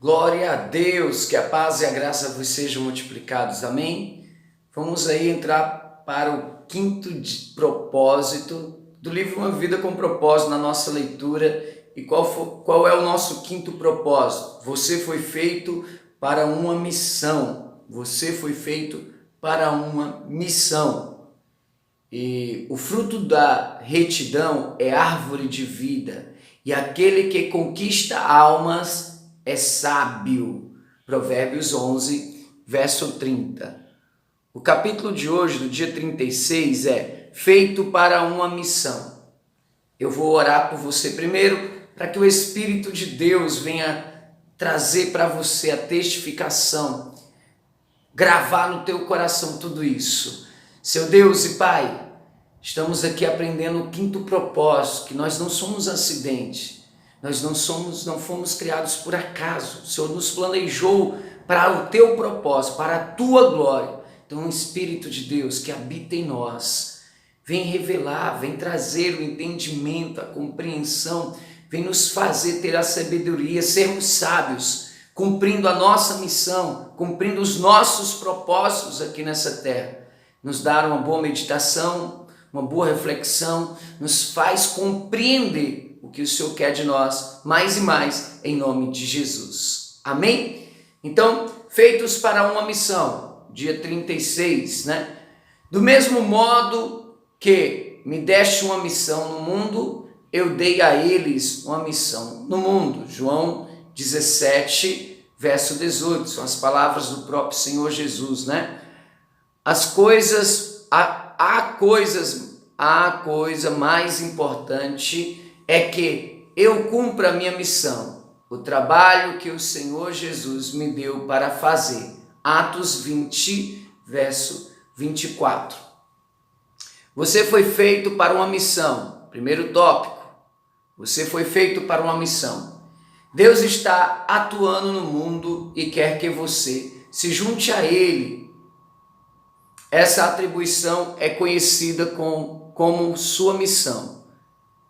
Glória a Deus, que a paz e a graça vos sejam multiplicados, amém? Vamos aí entrar para o quinto propósito do livro Uma Vida com Propósito na nossa leitura. E qual é o nosso quinto propósito? Você foi feito para uma missão. Você foi feito para uma missão. E o fruto da retidão é árvore de vida. E aquele que conquista almas é sábio. Provérbios 11, verso 30. O capítulo de hoje, do dia 36, é feito para uma missão. Eu vou orar por você primeiro, para que o Espírito de Deus venha trazer para você a testificação, gravar no teu coração tudo isso. Seu Deus e Pai, estamos aqui aprendendo o quinto propósito, que nós não somos acidente. Nós não fomos criados por acaso. O Senhor nos planejou para o teu propósito, para a tua glória. Então, o Espírito de Deus que habita em nós, vem revelar, vem trazer o entendimento, a compreensão, vem nos fazer ter a sabedoria, sermos sábios, cumprindo a nossa missão, cumprindo os nossos propósitos aqui nessa terra. Nos dar uma boa meditação, uma boa reflexão, nos faz compreender o que o Senhor quer de nós, mais e mais, em nome de Jesus. Amém? Então, feitos para uma missão, dia 36, né? Do mesmo modo que me deste uma missão no mundo, eu dei a eles uma missão no mundo. João 17, verso 18, são as palavras do próprio Senhor Jesus, né? A coisa mais importante é que eu cumpra a minha missão, o trabalho que o Senhor Jesus me deu para fazer. Atos 20, verso 24. Você foi feito para uma missão. Primeiro tópico, você foi feito para uma missão. Deus está atuando no mundo e quer que você se junte a Ele. Essa atribuição é conhecida como sua missão.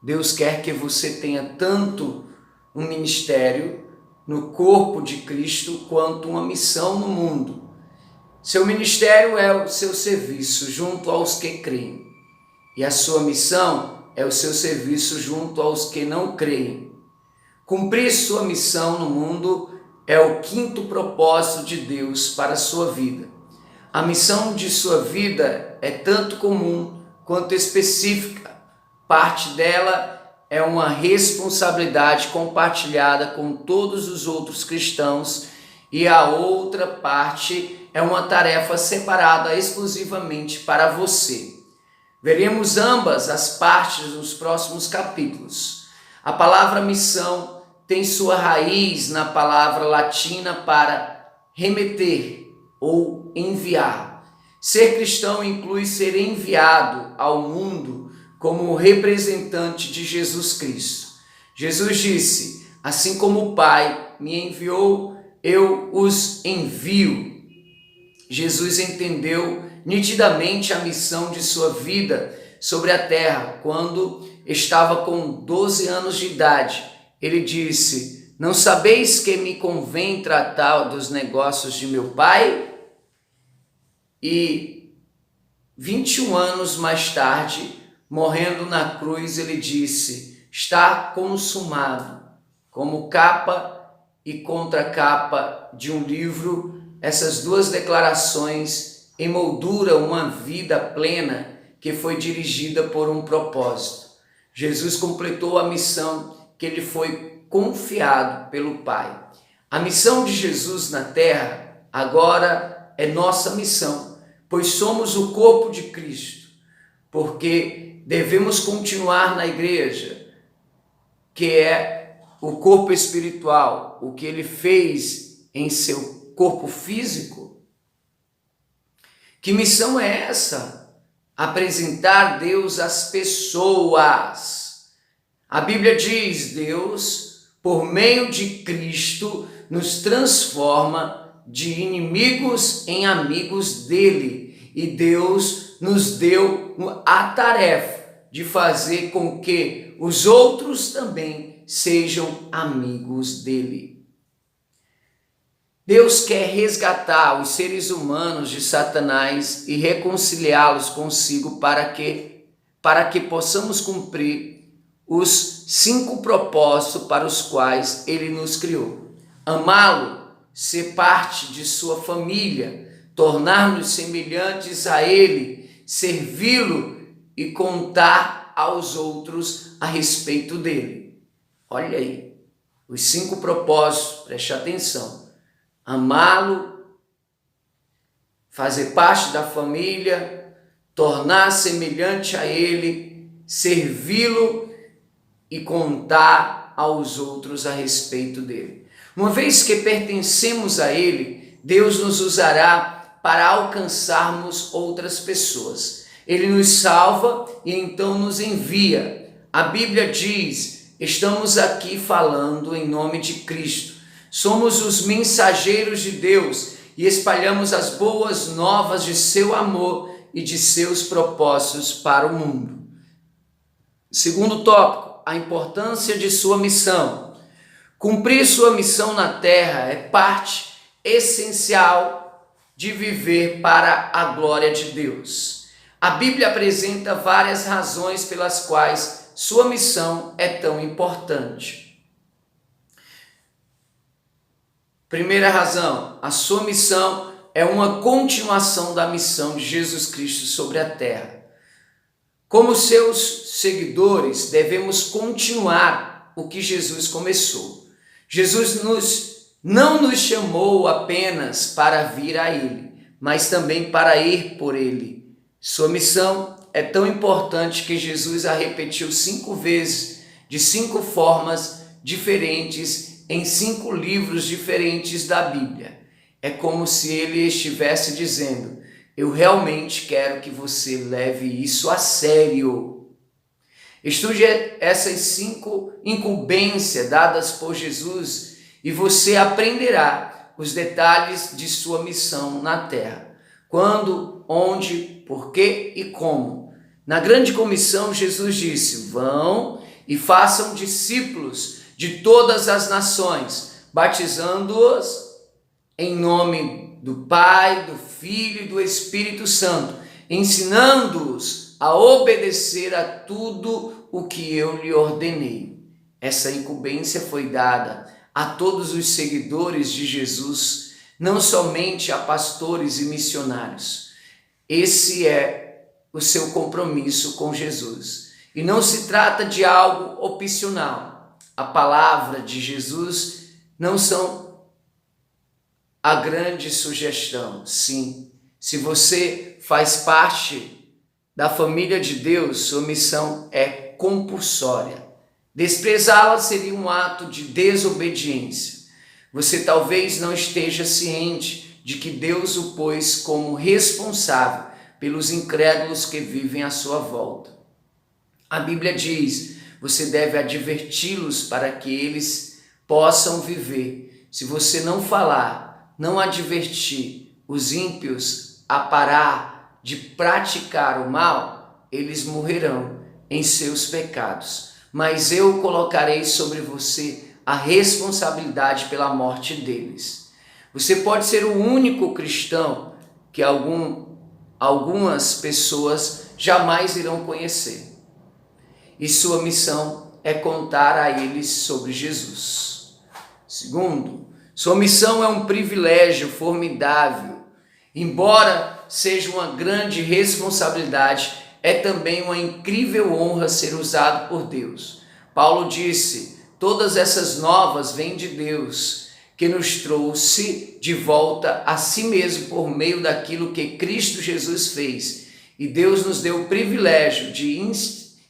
Deus quer que você tenha tanto um ministério no corpo de Cristo quanto uma missão no mundo. Seu ministério é o seu serviço junto aos que creem. E a sua missão é o seu serviço junto aos que não creem. Cumprir sua missão no mundo é o quinto propósito de Deus para a sua vida. A missão de sua vida é tanto comum quanto específica. Parte dela é uma responsabilidade compartilhada com todos os outros cristãos e a outra parte é uma tarefa separada exclusivamente para você. Veremos ambas as partes nos próximos capítulos. A palavra missão tem sua raiz na palavra latina para remeter ou enviar. Ser cristão inclui ser enviado ao mundo como representante de Jesus Cristo. Jesus disse: assim como o Pai me enviou, eu os envio. Jesus entendeu nitidamente a missão de sua vida sobre a terra quando estava com 12 anos de idade. Ele disse: não sabeis que me convém tratar dos negócios de meu Pai? E 21 anos mais tarde, morrendo na cruz, ele disse: está consumado. Como capa e contracapa de um livro, essas duas declarações emolduram uma vida plena que foi dirigida por um propósito. Jesus completou a missão que lhe foi confiado pelo Pai. A missão de Jesus na terra agora é nossa missão, pois somos o corpo de Cristo, porque devemos continuar na igreja, que é o corpo espiritual, o que ele fez em seu corpo físico. Que missão é essa? Apresentar Deus às pessoas. A Bíblia diz: Deus, por meio de Cristo, nos transforma de inimigos em amigos dele. E Deus nos deu a tarefa de fazer com que os outros também sejam amigos dele. Deus quer resgatar os seres humanos de Satanás e reconciliá-los consigo para que possamos cumprir os 5 propósitos para os quais Ele nos criou. Amá-lo, ser parte de sua família, tornar-nos semelhantes a Ele, servi-lo e contar aos outros a respeito dele. Olha aí, os 5 propósitos, preste atenção. Amá-lo, fazer parte da família, tornar semelhante a Ele, servi-lo e contar aos outros a respeito dele. Uma vez que pertencemos a Ele, Deus nos usará para alcançarmos outras pessoas. Ele nos salva e então nos envia. A Bíblia diz: estamos aqui falando em nome de Cristo. Somos os mensageiros de Deus e espalhamos as boas novas de seu amor e de seus propósitos para o mundo. Segundo tópico, a importância de sua missão. Cumprir sua missão na terra é parte essencial de viver para a glória de Deus. A Bíblia apresenta várias razões pelas quais sua missão é tão importante. Primeira razão, a sua missão é uma continuação da missão de Jesus Cristo sobre a terra. Como seus seguidores, devemos continuar o que Jesus começou. Jesus não nos chamou apenas para vir a Ele, mas também para ir por Ele. Sua missão é tão importante que Jesus a repetiu 5 vezes, de 5 formas diferentes, em 5 livros diferentes da Bíblia. É como se ele estivesse dizendo: eu realmente quero que você leve isso a sério. Estude essas 5 incumbências dadas por Jesus e você aprenderá os detalhes de sua missão na terra. Quando, onde, por quê e como. Na grande comissão, Jesus disse: vão e façam discípulos de todas as nações, batizando-os em nome do Pai, do Filho e do Espírito Santo, ensinando-os a obedecer a tudo o que eu lhe ordenei. Essa incumbência foi dada a todos os seguidores de Jesus, não somente a pastores e missionários. Esse é o seu compromisso com Jesus. E não se trata de algo opcional. A palavra de Jesus não são a grande sugestão. Sim, se você faz parte da família de Deus, sua missão é compulsória. Desprezá-la seria um ato de desobediência. Você talvez não esteja ciente de que Deus o pôs como responsável pelos incrédulos que vivem à sua volta. A Bíblia diz: você deve adverti-los para que eles possam viver. Se você não falar, não advertir os ímpios a parar de praticar o mal, eles morrerão em seus pecados. Mas eu colocarei sobre você a responsabilidade pela morte deles. Você pode ser o único cristão que algumas pessoas jamais irão conhecer. E sua missão é contar a eles sobre Jesus. Segundo, sua missão é um privilégio formidável. Embora seja uma grande responsabilidade, é também uma incrível honra ser usado por Deus. Paulo disse: todas essas novas vêm de Deus, que nos trouxe de volta a si mesmo por meio daquilo que Cristo Jesus fez. E Deus nos deu o privilégio de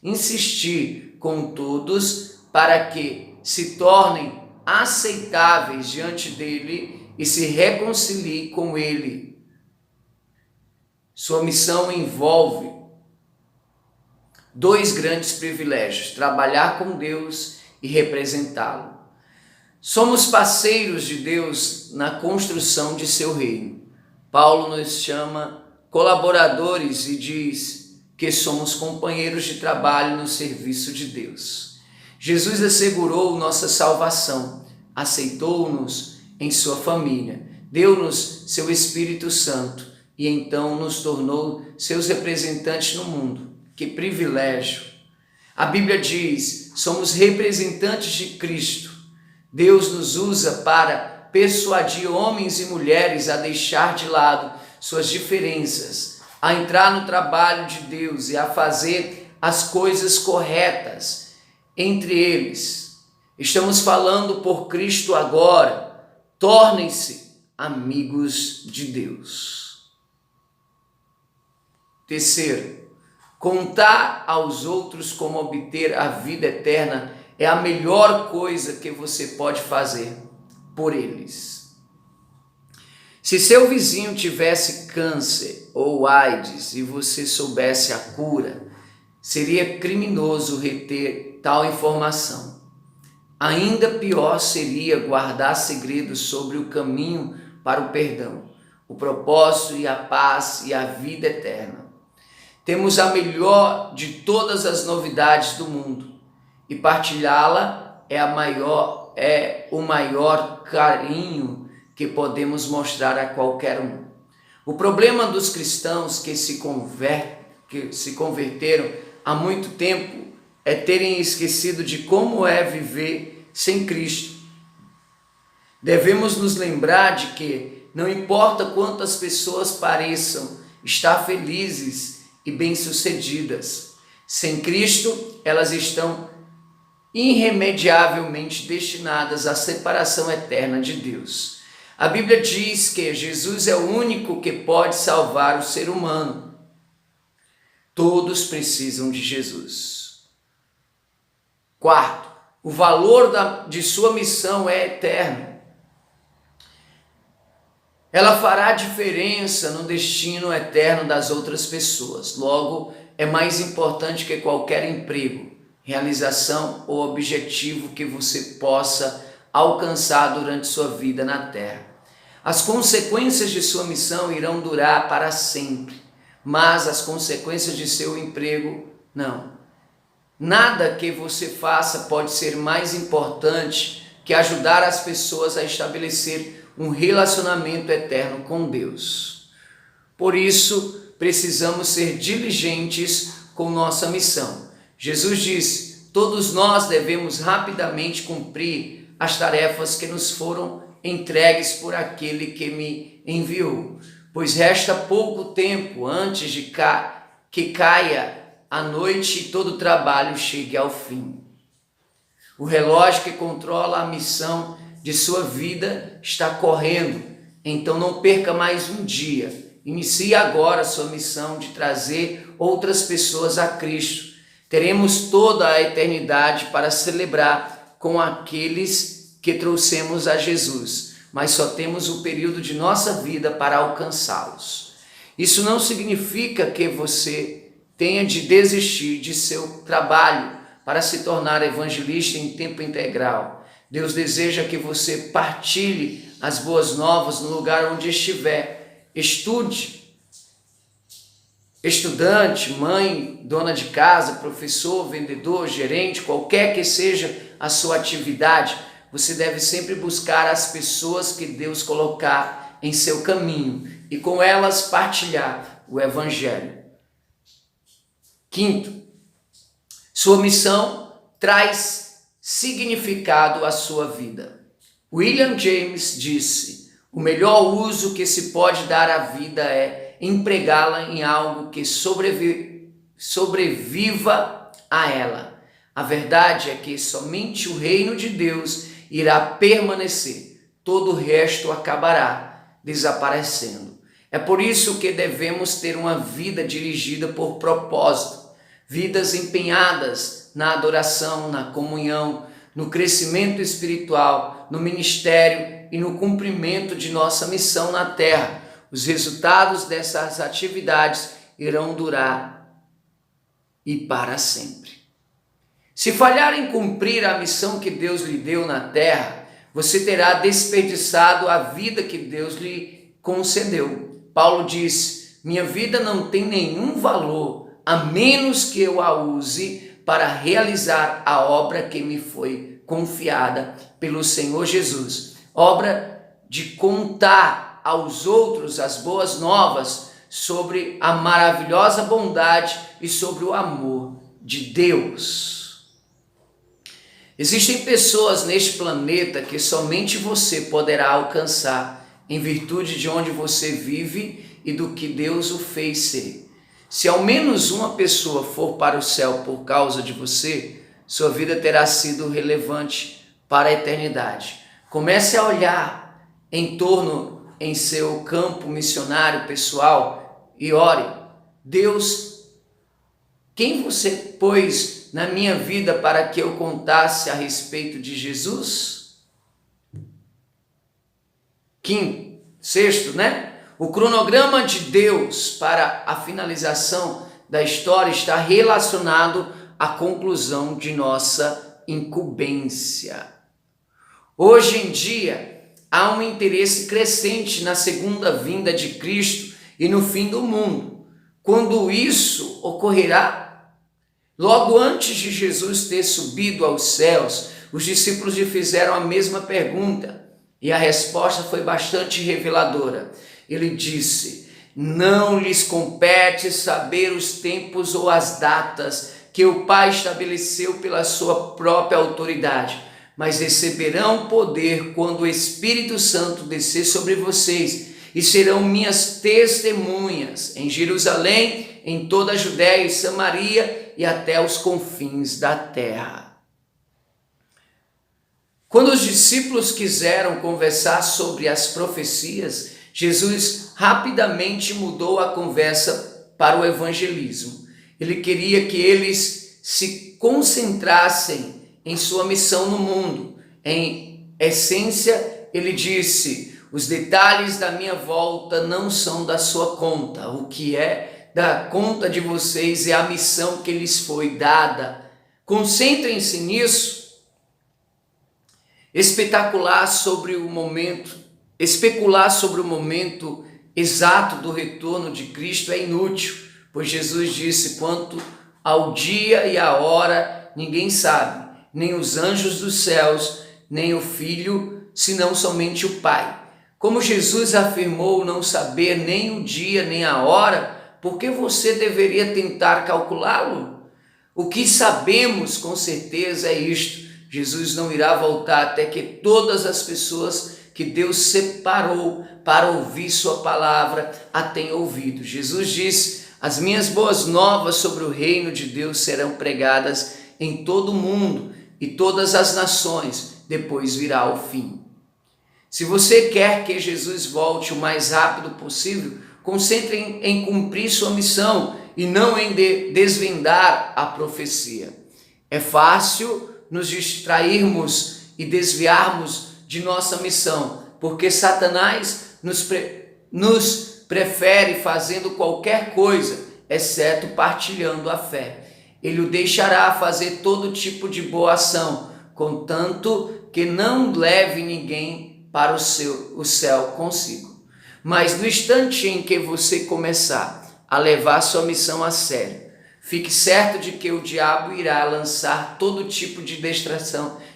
insistir com todos para que se tornem aceitáveis diante dele e se reconciliem com ele. Sua missão envolve 2 grandes privilégios: trabalhar com Deus e representá-lo. Somos parceiros de Deus na construção de seu reino. Paulo nos chama colaboradores e diz que somos companheiros de trabalho no serviço de Deus. Jesus assegurou nossa salvação, aceitou-nos em sua família. Deu-nos seu Espírito Santo e então nos tornou seus representantes no mundo. Que privilégio! A Bíblia diz: somos representantes de Cristo. Deus nos usa para persuadir homens e mulheres a deixar de lado suas diferenças, a entrar no trabalho de Deus e a fazer as coisas corretas entre eles. Estamos falando por Cristo agora. Tornem-se amigos de Deus. Terceiro, contar aos outros como obter a vida eterna é a melhor coisa que você pode fazer por eles. Se seu vizinho tivesse câncer ou AIDS e você soubesse a cura, seria criminoso reter tal informação. Ainda pior seria guardar segredos sobre o caminho para o perdão, o propósito e a paz e a vida eterna. Temos a melhor de todas as novidades do mundo e partilhá-la é o maior carinho que podemos mostrar a qualquer um. O problema dos cristãos que se converteram há muito tempo é terem esquecido de como é viver sem Cristo. Devemos nos lembrar de que não importa quantas pessoas pareçam estar felizes e bem-sucedidas, sem Cristo elas estão irremediavelmente destinadas à separação eterna de Deus. A Bíblia diz que Jesus é o único que pode salvar o ser humano. Todos precisam de Jesus. Quarto, o valor de sua missão é eterno. Ela fará diferença no destino eterno das outras pessoas. Logo, é mais importante que qualquer emprego, realização ou objetivo que você possa alcançar durante sua vida na terra. As consequências de sua missão irão durar para sempre, mas as consequências de seu emprego não. Nada que você faça pode ser mais importante que ajudar as pessoas a estabelecer um relacionamento eterno com Deus. Por isso, precisamos ser diligentes com nossa missão. Jesus disse: todos nós devemos rapidamente cumprir as tarefas que nos foram entregues por aquele que me enviou, pois resta pouco tempo antes de que caia a noite e todo o trabalho chegue ao fim. O relógio que controla a missão de sua vida está correndo, então não perca mais um dia. Inicie agora a sua missão de trazer outras pessoas a Cristo. Teremos toda a eternidade para celebrar com aqueles que trouxemos a Jesus, mas só temos o período de nossa vida para alcançá-los. Isso não significa que você tenha de desistir de seu trabalho para se tornar evangelista em tempo integral. Deus deseja que você partilhe as boas novas no lugar onde estiver. Estude. Estudante, mãe, dona de casa, professor, vendedor, gerente, qualquer que seja a sua atividade, você deve sempre buscar as pessoas que Deus colocar em seu caminho e com elas partilhar o Evangelho. Quinto, sua missão traz significado à sua vida. William James disse: o melhor uso que se pode dar à vida é empregá-la em algo que sobreviva a ela. A verdade é que somente o reino de Deus irá permanecer, todo o resto acabará desaparecendo. É por isso que devemos ter uma vida dirigida por propósito, vidas empenhadas na adoração, na comunhão, no crescimento espiritual, no ministério e no cumprimento de nossa missão na terra. Os resultados dessas atividades irão durar e para sempre. Se falhar em cumprir a missão que Deus lhe deu na terra, você terá desperdiçado a vida que Deus lhe concedeu. Paulo diz: minha vida não tem nenhum valor, a menos que eu a use para realizar a obra que me foi confiada pelo Senhor Jesus. Obra de contar aos outros as boas novas sobre a maravilhosa bondade e sobre o amor de Deus. Existem pessoas neste planeta que somente você poderá alcançar em virtude de onde você vive e do que Deus o fez ser. Se ao menos uma pessoa for para o céu por causa de você, sua vida terá sido relevante para a eternidade. Comece a olhar em torno em seu campo missionário pessoal e ore: Deus, quem você pôs na minha vida para que eu contasse a respeito de Jesus? Sexto, o cronograma de Deus para a finalização da história está relacionado à conclusão de nossa incumbência. Hoje em dia, há um interesse crescente na segunda vinda de Cristo e no fim do mundo. Quando isso ocorrerá? Logo antes de Jesus ter subido aos céus, os discípulos lhe fizeram a mesma pergunta e a resposta foi bastante reveladora. Ele disse: não lhes compete saber os tempos ou as datas que o Pai estabeleceu pela sua própria autoridade, mas receberão poder quando o Espírito Santo descer sobre vocês e serão minhas testemunhas em Jerusalém, em toda a Judéia e Samaria e até os confins da terra. Quando os discípulos quiseram conversar sobre as profecias, Jesus rapidamente mudou a conversa para o evangelismo. Ele queria que eles se concentrassem em sua missão no mundo. Em essência, ele disse: os detalhes da minha volta não são da sua conta. O que é da conta de vocês é a missão que lhes foi dada. Concentrem-se nisso. Especular sobre o momento exato do retorno de Cristo é inútil, pois Jesus disse: quanto ao dia e à hora ninguém sabe, nem os anjos dos céus, nem o Filho, senão somente o Pai. Como Jesus afirmou não saber nem o dia nem a hora, por que você deveria tentar calculá-lo? O que sabemos com certeza é isto: Jesus não irá voltar até que todas as pessoas que Deus separou para ouvir sua palavra a tenham ouvido. Jesus disse: as minhas boas novas sobre o reino de Deus serão pregadas em todo o mundo e todas as nações, depois virá o fim. Se você quer que Jesus volte o mais rápido possível, concentre em cumprir sua missão e não em desvendar a profecia. É fácil nos distrairmos e desviarmos de nossa missão, porque Satanás nos prefere fazendo qualquer coisa, exceto partilhando a fé. Ele o deixará fazer todo tipo de boa ação, contanto que não leve ninguém para o céu consigo. Mas no instante em que você começar a levar sua missão a sério, fique certo de que o diabo irá lançar todo tipo de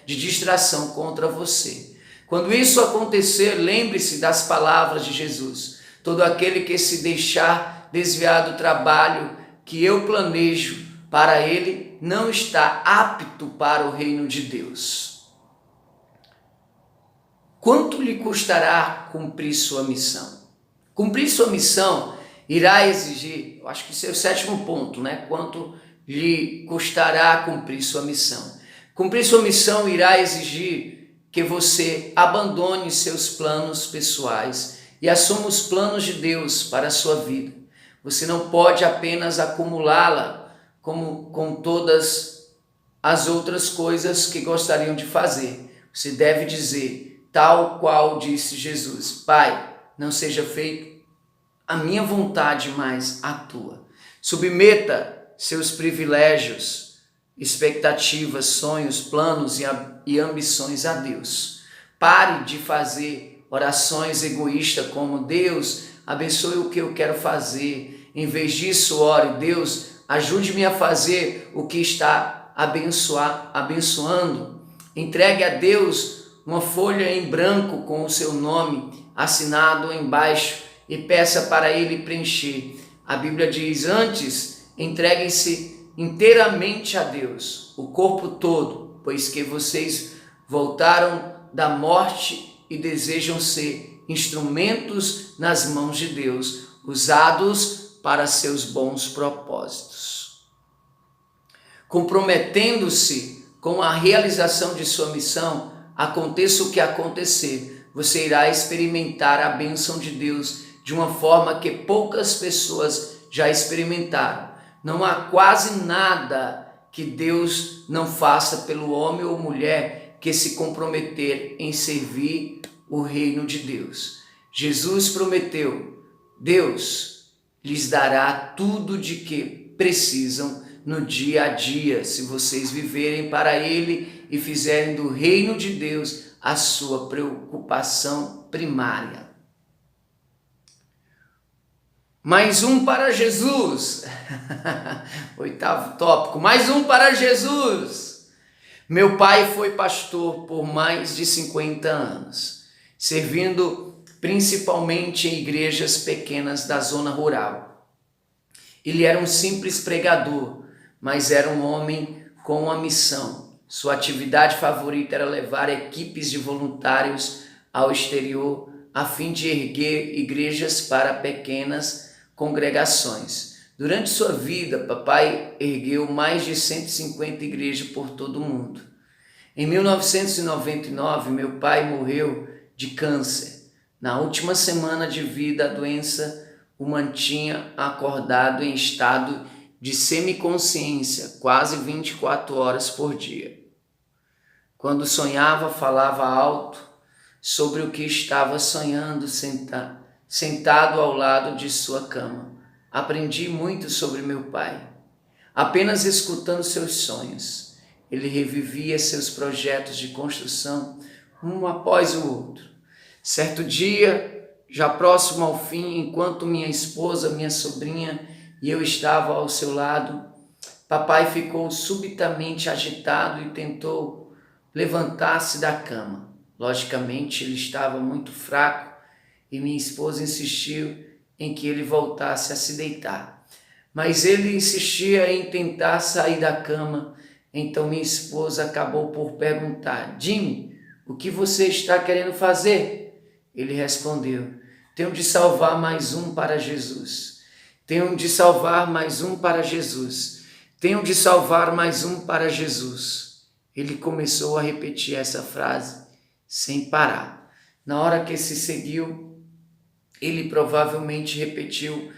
distração contra você. Quando isso acontecer, lembre-se das palavras de Jesus: todo aquele que se deixar desviar do trabalho que eu planejo para ele não está apto para o reino de Deus. Quanto lhe custará cumprir sua missão? Cumprir sua missão irá exigir, eu acho que esse é o sétimo ponto, Quanto lhe custará cumprir sua missão? Cumprir sua missão irá exigir que você abandone seus planos pessoais e assuma os planos de Deus para a sua vida. Você não pode apenas acumulá-la com todas as outras coisas que gostariam de fazer. Você deve dizer, tal qual disse Jesus: Pai, não seja feito a minha vontade, mas a tua. Submeta seus privilégios, expectativas, sonhos, planos e ambições a Deus. Pare de fazer orações egoístas como: Deus, abençoe o que eu quero fazer. Em vez disso, ore: Deus, ajude-me a fazer o que está abençoando. Entregue a Deus uma folha em branco com o seu nome assinado embaixo e peça para ele preencher. A Bíblia diz: antes, entreguem-se inteiramente a Deus, o corpo todo, pois que vocês voltaram da morte e desejam ser instrumentos nas mãos de Deus, usados para seus bons propósitos. Comprometendo-se com a realização de sua missão, aconteça o que acontecer, você irá experimentar a bênção de Deus de uma forma que poucas pessoas já experimentaram. Não há quase nada que Deus não faça pelo homem ou mulher que se comprometer em servir o reino de Deus. Jesus prometeu: Deus lhes dará tudo de que precisam no dia a dia, se vocês viverem para Ele e fizerem do reino de Deus a sua preocupação primária. Mais um para Jesus. Oitavo tópico. Mais um para Jesus. Meu pai foi pastor por mais de 50 anos, servindo principalmente em igrejas pequenas da zona rural. Ele era um simples pregador, mas era um homem com uma missão. Sua atividade favorita era levar equipes de voluntários ao exterior a fim de erguer igrejas para pequenas congregações. Durante sua vida, papai ergueu mais de 150 igrejas por todo o mundo. Em 1999, meu pai morreu de câncer. Na última semana de vida, a doença o mantinha acordado em estado de semiconsciência, quase 24 horas por dia. Quando sonhava, falava alto sobre o que estava sonhando, sentado ao lado de sua cama. Aprendi muito sobre meu pai, apenas escutando seus sonhos. Ele revivia seus projetos de construção, um após o outro. Certo dia, já próximo ao fim, enquanto minha esposa, minha sobrinha e eu estava ao seu lado, papai ficou subitamente agitado e tentou levantar-se da cama. Logicamente, ele estava muito fraco e minha esposa insistiu em que ele voltasse a se deitar. Mas ele insistia em tentar sair da cama. Então minha esposa acabou por perguntar: Jimmy, o que você está querendo fazer? Ele respondeu: tenho de salvar mais um para Jesus. Tenho de salvar mais um para Jesus. Tenho de salvar mais um para Jesus. Ele começou a repetir essa frase sem parar. Na hora que se seguiu, ele provavelmente repetiu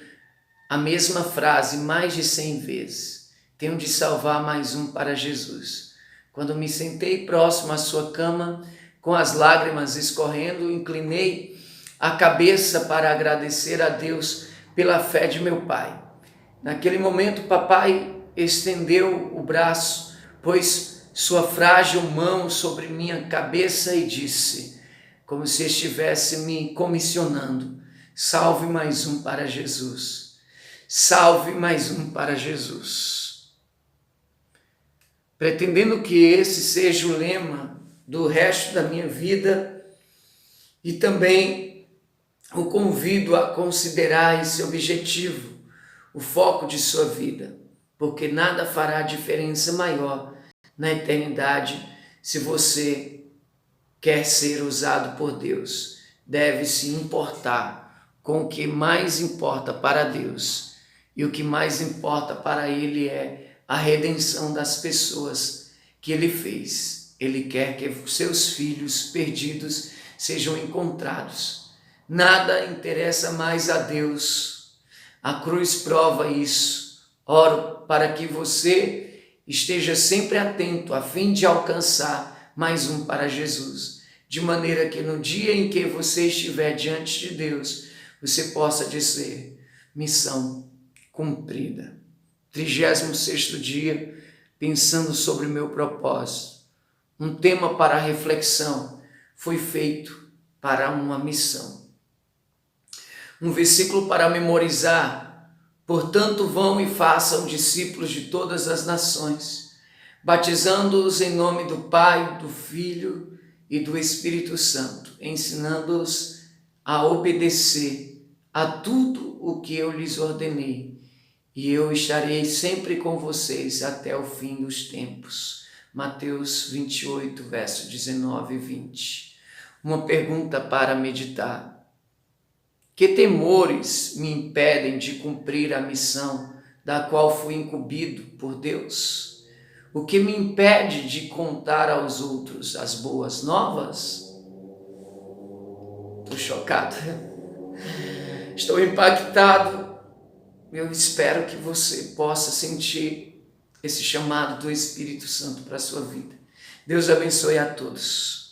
a mesma frase mais de 100 vezes. Tenho de salvar mais um para Jesus. Quando me sentei próximo à sua cama, com as lágrimas escorrendo, inclinei a cabeça para agradecer a Deus pela fé de meu pai. Naquele momento, papai estendeu o braço, pôs sua frágil mão sobre minha cabeça e disse, como se estivesse me comissionando: salve mais um para Jesus. Salve mais um para Jesus. Pretendendo que esse seja o lema do resto da minha vida, e também o convido a considerar esse objetivo, o foco de sua vida, porque nada fará diferença maior na eternidade se você quer ser usado por Deus. Deve se importar com o que mais importa para Deus, e o que mais importa para Ele é a redenção das pessoas que Ele fez. Ele quer que seus filhos perdidos sejam encontrados. Nada interessa mais a Deus. A cruz prova isso. Oro para que você esteja sempre atento a fim de alcançar mais um para Jesus, de maneira que no dia em que você estiver diante de Deus, você possa dizer: missão cumprida. 36º dia, pensando sobre o meu propósito. Um tema para reflexão: foi feito para uma missão. Um versículo para memorizar: portanto, vão e façam discípulos de todas as nações, batizando-os em nome do Pai, do Filho e do Espírito Santo, ensinando-os a obedecer a tudo o que eu lhes ordenei. E eu estarei sempre com vocês até o fim dos tempos. Mateus 28, verso 19 e 20. Uma pergunta para meditar. Que temores me impedem de cumprir a missão da qual fui incumbido por Deus? O que me impede de contar aos outros as boas novas? Estou chocado. Estou impactado. Eu espero que você possa sentir esse chamado do Espírito Santo para a sua vida. Deus abençoe a todos.